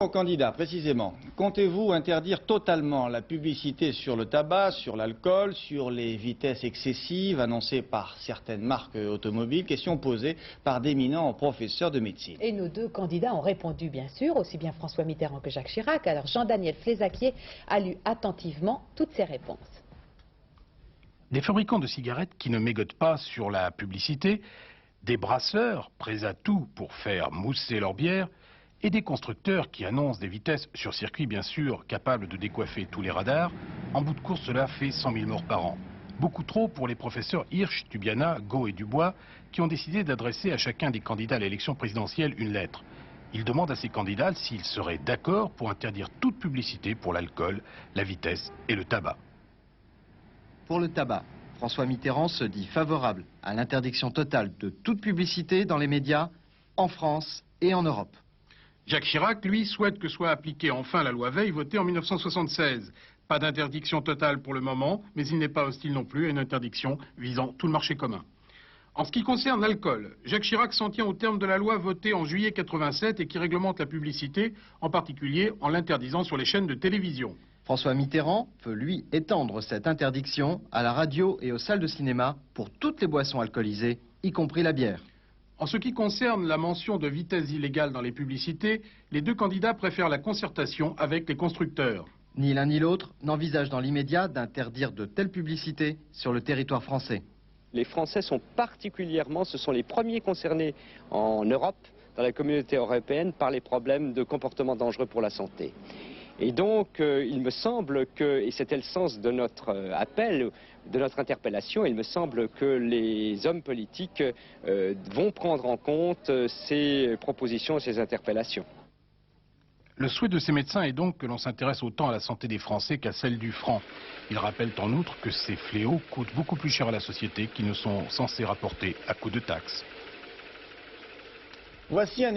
aux candidats, précisément. Comptez-vous interdire totalement la publicité sur le tabac, sur l'alcool, sur les vitesses excessives annoncées par certaines marques automobiles? Question posée par d'éminents professeurs de médecine. Et nos deux candidats ont répondu, bien sûr, aussi bien François Mitterrand que Jacques Chirac. Alors Jean-Daniel Flézaquier a lu attentivement toutes ces réponses. Des fabricants de cigarettes qui ne mégotent pas sur la publicité, des brasseurs prêts à tout pour faire mousser leur bière, et des constructeurs qui annoncent des vitesses sur circuit bien sûr capables de décoiffer tous les radars. En bout de course, cela fait 100 000 morts par an. Beaucoup trop pour les professeurs Hirsch, Tubiana, Gau et Dubois qui ont décidé d'adresser à chacun des candidats à l'élection présidentielle une lettre. Ils demandent à ces candidats s'ils seraient d'accord pour interdire toute publicité pour l'alcool, la vitesse et le tabac. Pour le tabac, François Mitterrand se dit favorable à l'interdiction totale de toute publicité dans les médias en France et en Europe. Jacques Chirac, lui, souhaite que soit appliquée enfin la loi Veil votée en 1976. Pas d'interdiction totale pour le moment, mais il n'est pas hostile non plus à une interdiction visant tout le marché commun. En ce qui concerne l'alcool, Jacques Chirac s'en tient au terme de la loi votée en juillet 87 et qui réglemente la publicité, en particulier en l'interdisant sur les chaînes de télévision. François Mitterrand veut, lui, étendre cette interdiction à la radio et aux salles de cinéma pour toutes les boissons alcoolisées, y compris la bière. En ce qui concerne la mention de vitesse illégale dans les publicités, les deux candidats préfèrent la concertation avec les constructeurs. Ni l'un ni l'autre n'envisage dans l'immédiat d'interdire de telles publicités sur le territoire français. Les Français sont particulièrement, ce sont les premiers concernés en Europe, dans la communauté européenne, par les problèmes de comportement dangereux pour la santé. Et donc, il me semble que, et c'était le sens de notre appel, de notre interpellation, il me semble que les hommes politiques vont prendre en compte ces propositions, ces interpellations. Le souhait de ces médecins est donc que l'on s'intéresse autant à la santé des Français qu'à celle du franc. Ils rappellent en outre que ces fléaux coûtent beaucoup plus cher à la société qu'ils ne sont censés rapporter à coup de taxes. Voici un